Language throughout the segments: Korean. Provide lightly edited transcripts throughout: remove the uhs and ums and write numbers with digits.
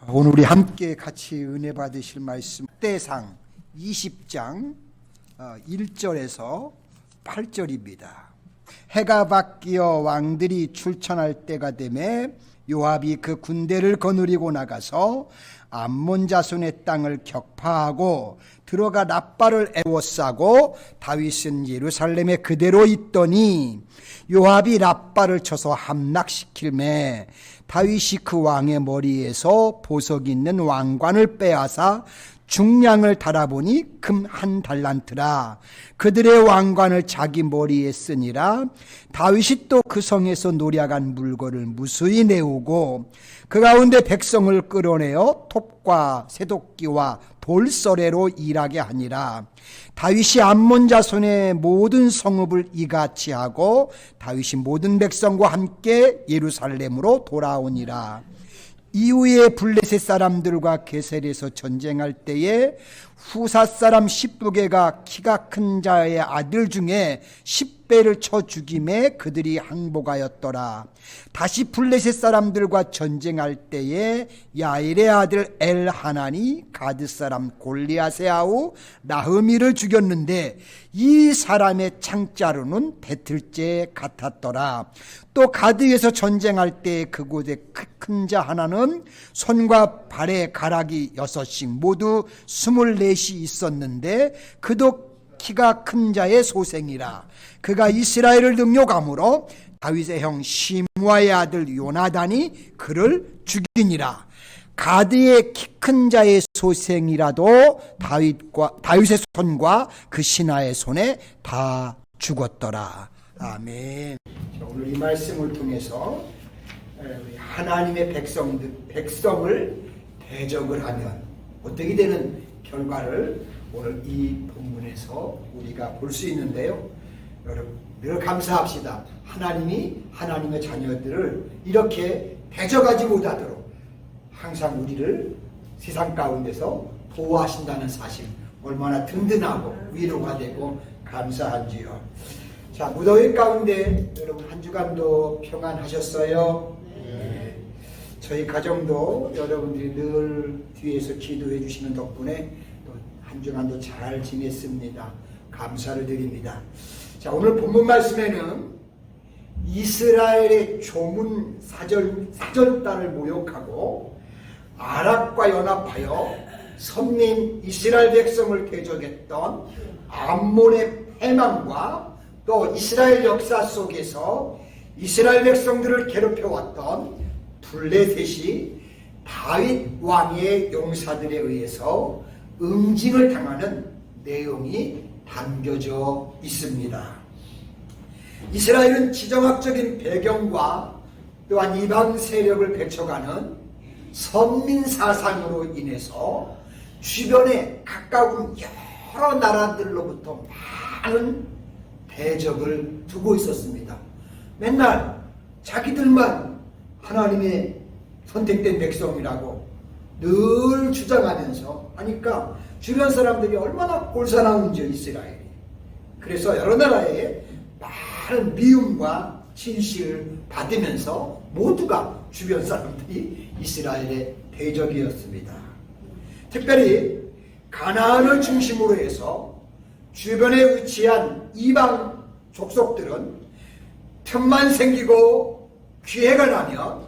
오늘 우리 함께 같이 은혜 받으실 말씀 때상 20장 1절에서 8절입니다. 해가 바뀌어 왕들이 출전할 때가 되매 요압이 그 군대를 거느리고 나가서 암몬 자손의 땅을 격파하고 들어가 랍바를 애워싸고 다윗은 예루살렘에 그대로 있더니 요압이 랍바를 쳐서 함락시킬매 다윗이 그 왕의 머리에서 보석 있는 왕관을 빼앗아 중량을 달아보니 금 1달란트라. 그들의 왕관을 자기 머리에 쓰니라. 다윗이 또 그 성에서 노략한 물건을 무수히 내오고 그 가운데 백성을 끌어내어 톱과 새도끼와 돌서래로 일하게 하니라. 다윗이 암몬 자손의 모든 성읍을 이같이 하고 다윗이 모든 백성과 함께 예루살렘으로 돌아오니라. 이후에 블레셋 사람들과 게셀에서 전쟁할 때에 후사 사람 십부게가 키가 큰 자의 아들 중에 10배를 쳐 죽임에 그들이 항복하였더라. 다시 블레셋 사람들과 전쟁할 때에 야일의 아들 엘하난이 가드 사람 골리앗의 아우 나흐미를 죽였는데 이 사람의 창자루는 배틀째 같았더라. 또 가드에서 전쟁할 때 그곳에 큰 자 하나는 손과 발에 가락이 6씩 모두 24이 있었는데 그도 키가 큰 자의 소생이라. 그가 이스라엘을 능욕함으로 다윗의 형 시므아의 아들 요나단이 그를 죽이니라. 가드의 키 큰 자의 소생이라도 다윗의 손과 그 신하의 손에 다 죽었더라. 아멘. 오늘 이 말씀을 통해서 하나님의 백성을 대적을 하면 어떻게 되는 결과를 오늘 이 본문에서 우리가 볼 수 있는데요. 여러분 늘 감사합시다. 하나님이 하나님의 자녀들을 이렇게 대적하지 못하도록 항상 우리를 세상 가운데서 보호하신다는 사실 얼마나 든든하고 위로가 되고 감사한지요. 자, 무더위 가운데 여러분 한 주간도 평안하셨어요? 네. 저희 가정도 여러분들이 늘 뒤에서 기도해 주시는 덕분에 또 한 주간도 잘 지냈습니다. 감사를 드립니다. 자, 오늘 본문 말씀에는 이스라엘의 조문 사절단을 모욕하고 아랍과 연합하여 선민 이스라엘 백성을 대적했던 암몬의 패망과 또 이스라엘 역사 속에서 이스라엘 백성들을 괴롭혀왔던 블레셋이 다윗 왕의 용사들에 의해서 응징을 당하는 내용이 담겨져 있습니다. 이스라엘은 지정학적인 배경과 또한 이방 세력을 배척하는 선민 사상으로 인해서 주변에 가까운 여러 나라들로부터 많은 대적을 두고 있었습니다. 맨날 자기들만 하나님의 선택된 백성이라고 늘 주장하면서 하니까 주변 사람들이 얼마나 꼴사나운지요, 이스라엘이. 그래서 여러 나라에 많은 미움과 진실을 받으면서 모두가 주변 사람들이 이스라엘의 대적이었습니다. 특별히 가나안을 중심으로 해서 주변에 위치한 이방 족속들은 틈만 생기고 기회가 나면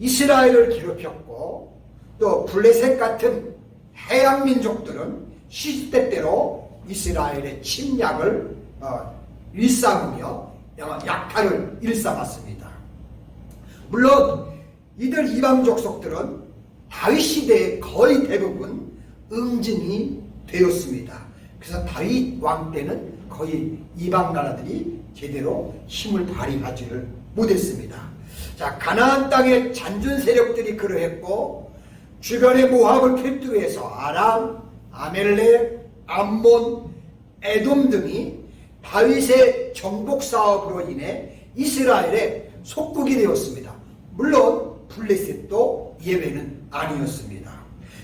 이스라엘을 괴롭혔고 또 블레셋 같은 해양 민족들은 시시때때로 이스라엘의 침략을 일삼으며 약탈을 일삼았습니다. 물론 이들 이방 족속들은 다윗 시대에 거의 대부분 응징이 되었습니다. 그래서 다윗 왕 때는 거의 이방 나라들이 제대로 힘을 발휘하지를 못했습니다. 자, 가나안 땅의 잔존 세력들이 그러했고 주변의 모압을 필두해서 아람, 아멜렉, 암몬, 에돔 등이 다윗의 정복 사업으로 인해 이스라엘의 속국이 되었습니다. 물론 블레셋도 예외는 아니었습니다.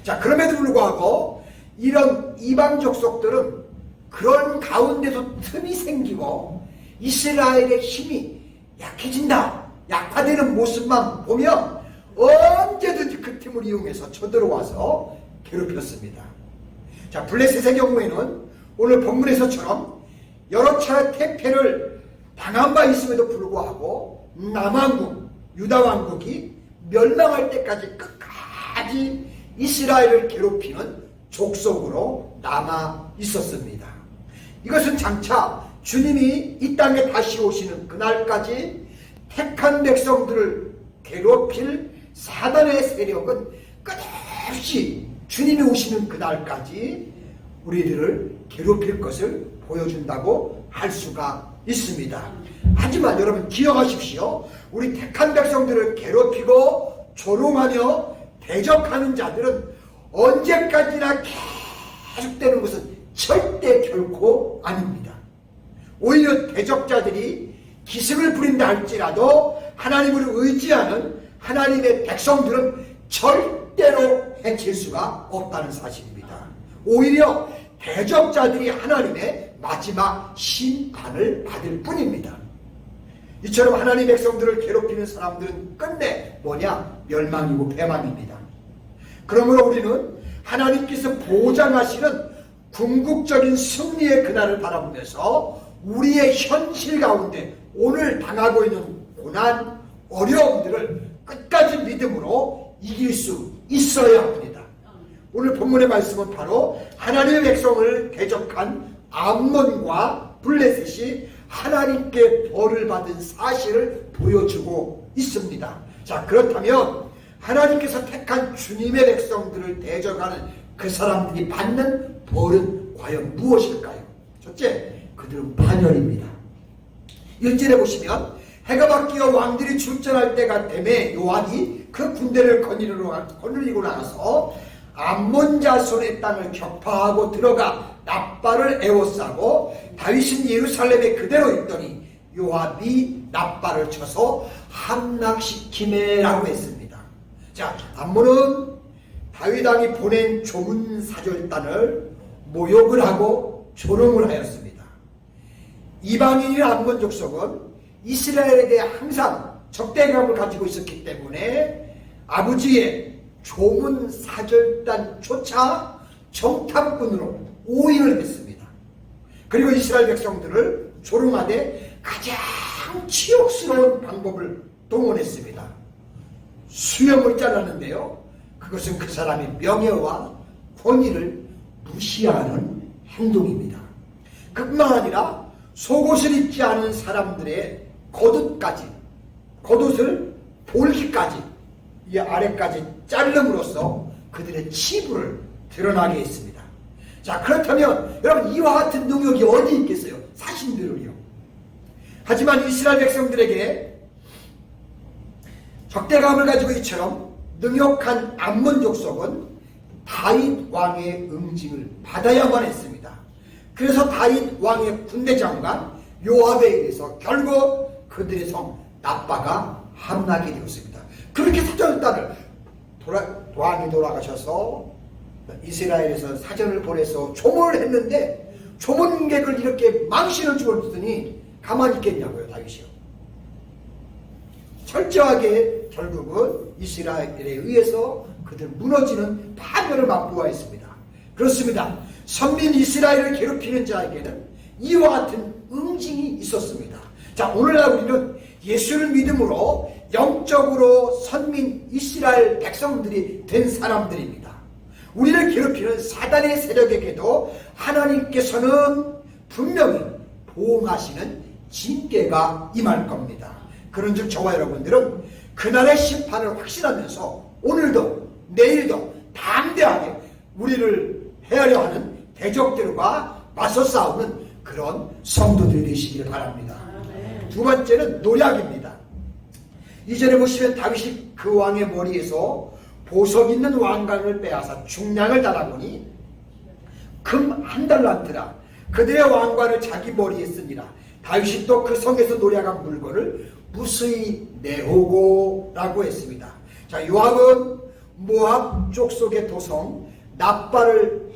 자, 그럼에도 불구하고 이런 이방 족속들은 그런 가운데서 틈이 생기고 이스라엘의 힘이 약해진다, 약화되는 모습만 보면 언제든지 그 틈을 이용해서 쳐들어와서 괴롭혔습니다. 자, 블레셋의 경우에는 오늘 본문에서처럼 여러 차례 태폐를 당한 바 있음에도 불구하고 남왕국, 유다 왕국이 멸망할 때까지 끝까지 이스라엘을 괴롭히는 족속으로 남아 있었습니다. 이것은 장차 주님이 이 땅에 다시 오시는 그날까지 택한 백성들을 괴롭힐 사단의 세력은 끝없이 주님이 오시는 그날까지 우리들을 괴롭힐 것을 보여준다고 할 수가 있습니다. 하지만 여러분 기억하십시오. 우리 택한 백성들을 괴롭히고 조롱하며 대적하는 자들은 언제까지나 계속되는 것은 절대 결코 아닙니다. 오히려 대적자들이 기승을 부린다 할지라도 하나님을 의지하는 하나님의 백성들은 절대로 해칠 수가 없다는 사실입니다. 오히려 대적자들이 하나님의 마지막 심판을 받을 뿐입니다. 이처럼 하나님의 백성들을 괴롭히는 사람들은 끝내 뭐냐? 멸망이고 패망입니다. 그러므로 우리는 하나님께서 보장하시는 궁극적인 승리의 그날을 바라보면서 우리의 현실 가운데 오늘 당하고 있는 고난, 어려움들을 끝까지 믿음으로 이길 수 있어야 합니다. 오늘 본문의 말씀은 바로 하나님의 백성을 대적한 암몬과 블레셋이 하나님께 벌을 받은 사실을 보여주고 있습니다. 자, 그렇다면 하나님께서 택한 주님의 백성들을 대적하는 그 사람들이 받는 벌은 과연 무엇일까요? 첫째, 그들은 반열입니다. 1절에 보시면 해가 바뀌어 왕들이 출전할 때가 되매 요압이 그 군대를 거느리고 나서 암몬 자손의 땅을 격파하고 들어가 납바를 에워싸고 다윗은 예루살렘에 그대로 있더니 요압이 납바를 쳐서 함락시키매라고 했습니다. 자, 암몬은 다윗 왕이 보낸 조문 사절단을 모욕을 하고 조롱을 하였습니다. 이방인인 암몬 족속은 이스라엘에 대해 항상 적대감을 가지고 있었기 때문에 아버지의 조문 사절단조차 정탐꾼으로 오인을 했습니다. 그리고 이스라엘 백성들을 조롱하되 가장 치욕스러운 방법을 동원했습니다. 수염을 잘랐는데요, 그것은 그 사람의 명예와 권위를 무시하는 행동입니다. 그뿐만 아니라 속옷을 입지 않은 사람들의 겉옷을 볼기까지 이 아래까지 자름으로써 그들의 치부를 드러나게 했습니다. 자, 그렇다면 여러분 이와 같은 능력이 어디 있겠어요? 사신들을요. 하지만 이스라엘 백성들에게 적대감을 가지고 이처럼 능욕한 암몬 족속은 다윗 왕의 응징을 받아야만 했습니다. 그래서 다윗 왕의 군대 장관 요압에 의해서 결국 그들의 성 납바가 함락이 되었습니다. 그렇게 사절단을 왕이 돌아가셔서 이스라엘에서 사전을 보내서 조문을 했는데 조문객을 이렇게 망신을 주었더니 가만히 있겠냐고요, 다윗이요. 철저하게 결국은 이스라엘에 의해서 그들 무너지는 파멸을 맛보아했습니다. 그렇습니다. 선민 이스라엘을 괴롭히는 자에게는 이와 같은 응징이 있었습니다. 자, 오늘날 우리는 예수를 믿음으로 영적으로 선민 이스라엘 백성들이 된 사람들입니다. 우리를 괴롭히는 사단의 세력에게도 하나님께서는 분명히 보응하시는 징계가 임할 겁니다. 그런즉 저와 여러분들은 그날의 심판을 확신하면서 오늘도 내일도 담대하게 우리를 헤아려 하는 대적들과 맞서 싸우는 그런 성도들이 되시길 바랍니다. 두 번째는 노략입니다. 이전에 보시면 다윗이 그 왕의 머리에서 보석 있는 왕관을 빼앗아 중량을 달아보니 금 한 달란트라 그들의 왕관을 자기 머리에 쓰니라. 다윗이 또 그 성에서 노략한 물건을 무수히 내오고 라고 했습니다. 자, 요압은 모압 족속의 도성 납바를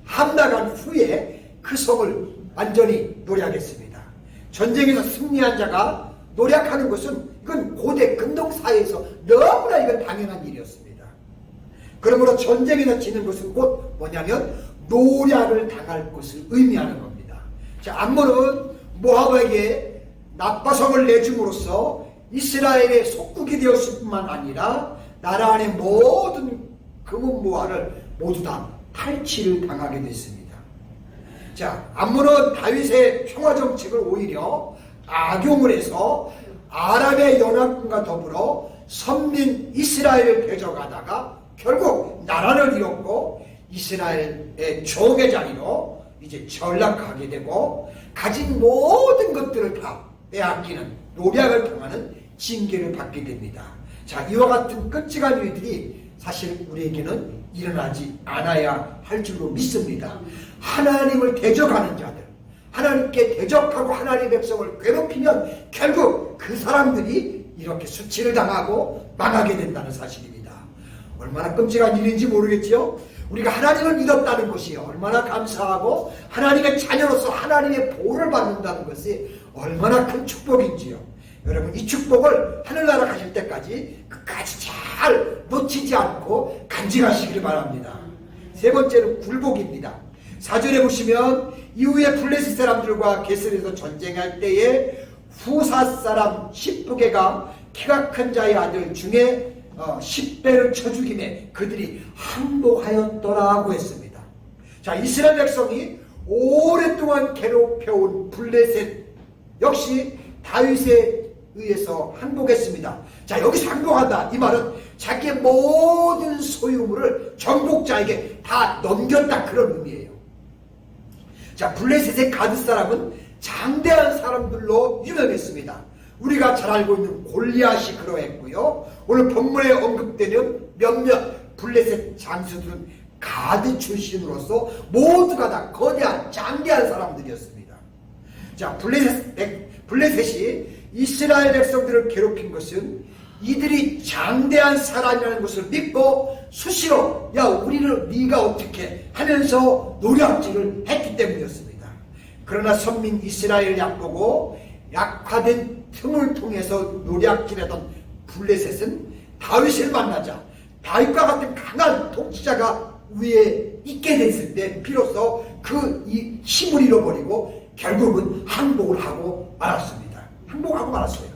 함락한 후에 그 성을 완전히 노략했습니다. 전쟁에서 승리한 자가 노력하는 것은 이건 고대 근동사회에서 너무나 이건 당연한 일이었습니다. 그러므로 전쟁에서 지는 것은 곧 뭐냐면 노략을 당할 것을 의미하는 겁니다. 자, 암몬은 모압에게 나빠성을 내줌으로써 이스라엘의 속국이 되었을 뿐만 아니라 나라 안의 모든 금은모화를 모두 다 탈취를 당하게 됐습니다. 자, 암몬은 다윗의 평화정책을 오히려 악용을 해서 아랍의 연합군과 더불어 선민 이스라엘을 대적하다가 결국 나라를 잃었고 이스라엘의 종의 자리로 이제 전락하게 되고 가진 모든 것들을 다 빼앗기는 노략을 당하는 징계를 받게 됩니다. 자, 이와 같은 끔찍한 일들이 사실 우리에게는 일어나지 않아야 할 줄로 믿습니다. 하나님을 대적하는 자들, 하나님께 대적하고 하나님의 백성을 괴롭히면 결국 그 사람들이 이렇게 수치를 당하고 망하게 된다는 사실입니다. 얼마나 끔찍한 일인지 모르겠지요. 우리가 하나님을 믿었다는 것이 얼마나 감사하고 하나님의 자녀로서 하나님의 보호를 받는다는 것이 얼마나 큰 축복인지요. 여러분, 이 축복을 하늘나라 가실 때까지 끝까지 잘 놓치지 않고 간직하시기를 바랍니다. 세 번째는 굴복입니다. 4절에 보시면 이후에 블레셋 사람들과 게셀에서 전쟁할 때에 후사 사람 십부게가 키가 큰 자의 아들 중에 10배를 쳐 죽임에 그들이 항복하였더라고 했습니다. 자, 이스라엘 백성이 오랫동안 괴롭혀온 블레셋 역시 다윗에 의해서 항복했습니다. 자, 여기서 항복한다 이 말은 자기의 모든 소유물을 정복자에게 다 넘겼다 그런 의미예요. 자, 블레셋의 가드 사람은 장대한 사람들로 유명했습니다. 우리가 잘 알고 있는 골리앗이 그러했고요. 오늘 본문에 언급되는 몇몇 블레셋 장수들은 가드 출신으로서 모두가 다 거대한 장대한 사람들이었습니다. 자, 블레셋이 이스라엘 백성들을 괴롭힌 것은 이들이 장대한 사람이라는 것을 믿고 수시로 야 우리를 네가 어떻게 하면서 노략질을 했기 때문이었습니다. 그러나 선민 이스라엘을 얕보고 약화된 틈을 통해서 노략질하던 블레셋은 다윗을 만나자 다윗과 같은 강한 통치자가 위에 있게 됐을 때 비로소 그 힘을 잃어버리고 결국은 항복을 하고 말았습니다. 항복하고 말았어요.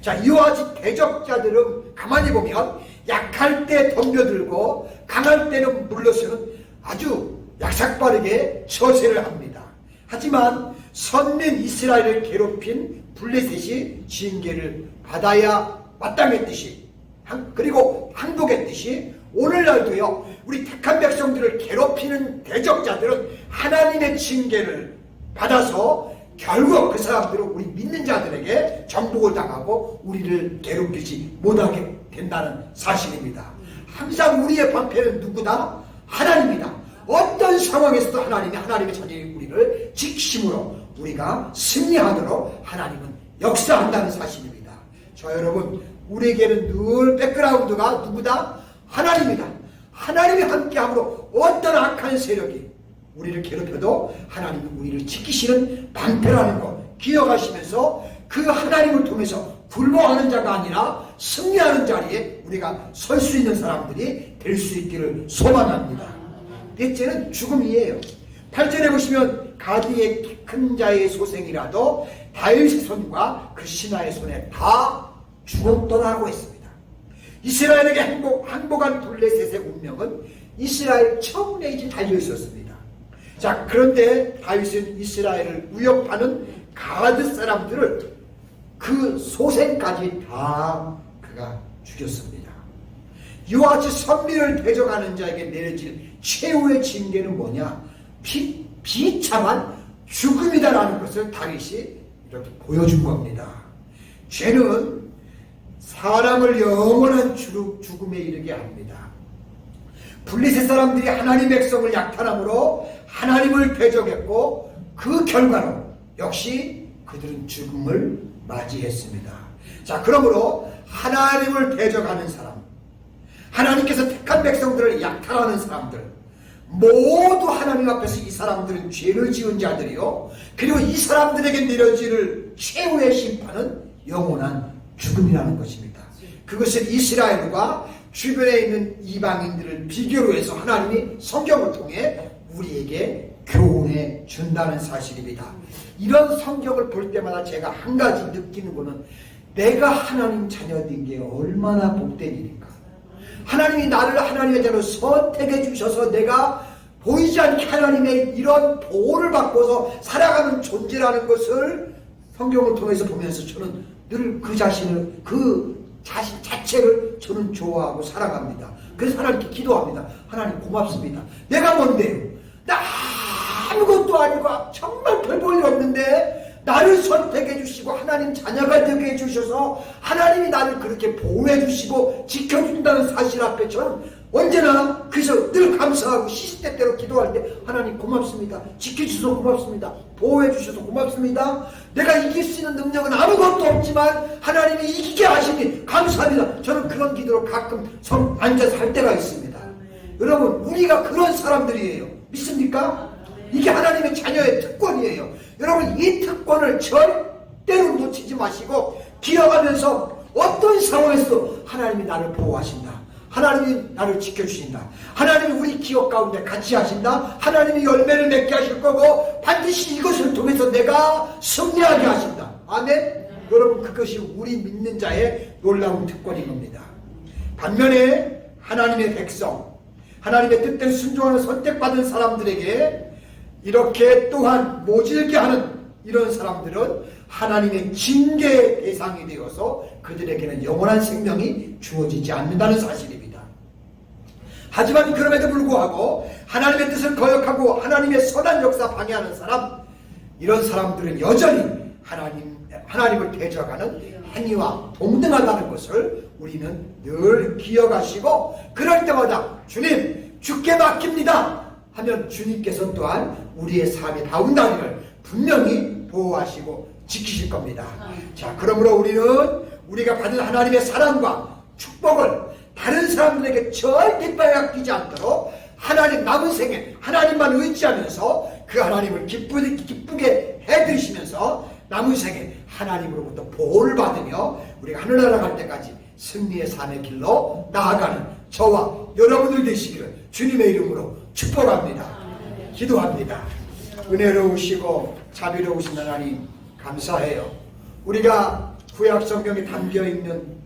자, 이와 같이 대적자들은 가만히 보면 약할 때 덤벼들고 강할 때는 물러서는 아주 약삭빠르게 처세를 합니다. 하지만 선민 이스라엘을 괴롭힌 블레셋이 징계를 받아야 마땅했듯이 그리고 항복했듯이 오늘날도요 우리 택한 백성들을 괴롭히는 대적자들은 하나님의 징계를 받아서 결국 그 사람들은 우리 믿는 자들에게 정복을 당하고 우리를 괴롭히지 못하게 된다는 사실입니다. 항상 우리의 방패는 누구다? 하나님이다. 어떤 상황에서도 하나님의 자녀인 우리를 지키심으로 우리가 승리하도록 하나님은 역사한다는 사실입니다. 저 여러분, 우리에게는 늘 백그라운드가 누구다? 하나님이다. 하나님이 함께함으로 어떤 악한 세력이 우리를 괴롭혀도 하나님은 우리를 지키시는 방패라는 거 기억하시면서 그 하나님을 통해서 굴복하는 자가 아니라 승리하는 자리에 우리가 설 수 있는 사람들이 될 수 있기를 소망합니다. 넷째는 죽음이에요. 8절에 보시면 가드의 큰 자의 소생이라도 다윗의 손과 그 신하의 손에 다 죽었더라고 했습니다. 이스라엘에게 항복한 블레셋의 운명은 이스라엘 청내에 달려 있었습니다. 자, 그런데 다윗은 이스라엘을 위협하는 가드 사람들을 그 소생까지 다 그가 죽였습니다. 이와 같이 선민을 대적하는 자에게 내려질 최후의 징계는 뭐냐? 비참한 죽음이다라는 것을 다윗이 이렇게 보여준 겁니다. 죄는 사람을 영원한 죽음에 이르게 합니다. 블레셋 사람들이 하나님 백성을 약탈함으로 하나님을 대적했고 그 결과로 역시 그들은 죽음을 맞이했습니다. 자, 그러므로 하나님을 대적하는 사람, 하나님께서 택한 백성들을 약탈하는 사람들, 모두 하나님 앞에서 이 사람들은 죄를 지은 자들이요, 그리고 이 사람들에게 내려질 최후의 심판은 영원한 죽음이라는 것입니다. 그것은 이스라엘과 주변에 있는 이방인들을 비교로 해서 하나님이 성경을 통해 우리에게 교훈해 준다는 사실입니다. 이런 성경을 볼 때마다 제가 한 가지 느끼는 것은 내가 하나님 자녀된 게 얼마나 복된 일인가. 하나님이 나를 하나님의 자녀로 선택해 주셔서 내가 보이지 않게 하나님의 이런 보호를 받고서 살아가는 존재라는 것을 성경을 통해서 보면서 저는 늘 그 자신을, 그 자신 자체를 저는 좋아하고 사랑합니다. 그래서 하나님께 기도합니다. 하나님 고맙습니다. 내가 뭔데요? 나 아무것도 아니고 정말 별 볼 일 없는데 나를 선택해 주시고 하나님 자녀가 되게 해주셔서 하나님이 나를 그렇게 보호해 주시고 지켜준다는 사실 앞에 저는 언제나 그래서 늘 감사하고 시시때때로 기도할 때 하나님 고맙습니다. 지켜주셔서 고맙습니다. 보호해 주셔서 고맙습니다. 내가 이길 수 있는 능력은 아무것도 없지만 하나님이 이기게 하시니 감사합니다. 저는 그런 기도로 가끔 앉아서 할 때가 있습니다. 여러분 우리가 그런 사람들이에요. 믿습니까? 이게 하나님의 자녀의 특권이에요. 여러분 이 특권을 절대로 놓치지 마시고 기억하면서 어떤 상황에서도 하나님이 나를 보호하신다. 하나님이 나를 지켜주신다. 하나님이 우리 기업 가운데 같이 하신다. 하나님이 열매를 맺게 하실 거고 반드시 이것을 통해서 내가 승리하게 하신다. 아멘? 여러분 그것이 우리 믿는 자의 놀라운 특권인 겁니다. 반면에 하나님의 백성, 하나님의 뜻대로 순종하는 선택받은 사람들에게 이렇게 또한 모질게 하는 이런 사람들은 하나님의 징계의 대상이 되어서 그들에게는 영원한 생명이 주어지지 않는다는 사실입니다. 하지만 그럼에도 불구하고 하나님의 뜻을 거역하고 하나님의 선한 역사 방해하는 사람, 이런 사람들은 여전히 하나님을 대적하는 행위와 동등하다는 것을 우리는 늘 기억하시고 그럴 때마다 주님 주께 맡깁니다 하면 주님께서 또한 우리의 삶의 바운다리를 분명히 보호하시고 지키실 겁니다. 자, 그러므로 우리는 우리가 받은 하나님의 사랑과 축복을 다른 사람들에게 절대 빼앗기지 않도록 하나님 남은 생에 하나님만 의지하면서 그 하나님을 기쁘게 해드리시면서 남은 생에 하나님으로부터 보호를 받으며 우리가 하늘나라 갈 때까지 승리의 삶의 길로 나아가는 저와 여러분들 되시기를 주님의 이름으로 축복합니다. 기도합니다. 은혜로우시고 자비로우신 하나님 감사해요. 우리가 구약 성경에 담겨있는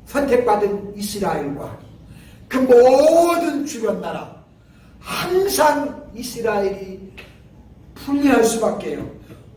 선택받은 이스라엘과 그 모든 주변 나라 항상 이스라엘이 불리할 수밖에요.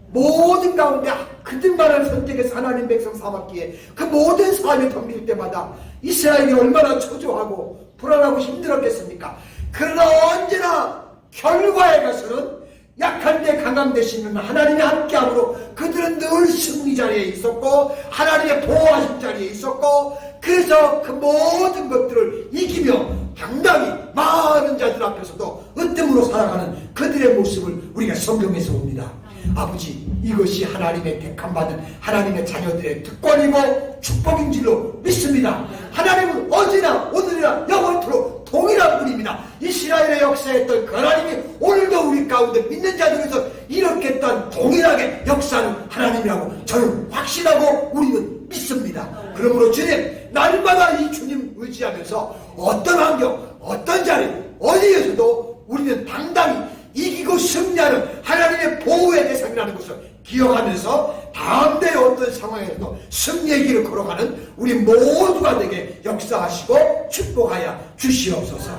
모든 가운데 그들만을 선택해서 하나님 백성 삼았기에 그 모든 삶이 덤빌 때마다 이스라엘이 얼마나 초조하고 불안하고 힘들었겠습니까? 그러나 언제나 결과에 가서는 약한 데 강함 되시는 하나님의 함께함으로 그들은 늘 승리 자리에 있었고 하나님의 보호하신 자리에 있었고 그래서 그 모든 것들을 이기며 당당히 많은 자들 앞에서도 으뜸으로 살아가는 그들의 모습을 우리가 성경에서 봅니다. 아버지 이것이 하나님의 택함받은 하나님의 자녀들의 특권이고 축복인 줄로 믿습니다. 하나님은 어제나 오늘이나 영원토록 동일한 분입니다. 이스라엘의 역사했던 그 하나님이 오늘도 우리 가운데 믿는 자들에서 이렇게 또한 동일하게 역사하는 하나님이라고 저는 확신하고 우리는 믿습니다. 그러므로 주님 날마다 이 주님 의지하면서 어떤 환경 어떤 자리 어디에서도 우리는 당당히 이기고 승리하는 하나님의 보호의 대상이라는 것을 기억하면서 다음 대의 어떤 상황에서도 승리의 길을 걸어가는 우리 모두가 되게 역사하시고 축복하여 주시옵소서.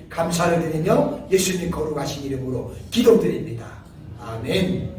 감사를 드리며 예수님 거룩하신 이름으로 기도드립니다. 아멘.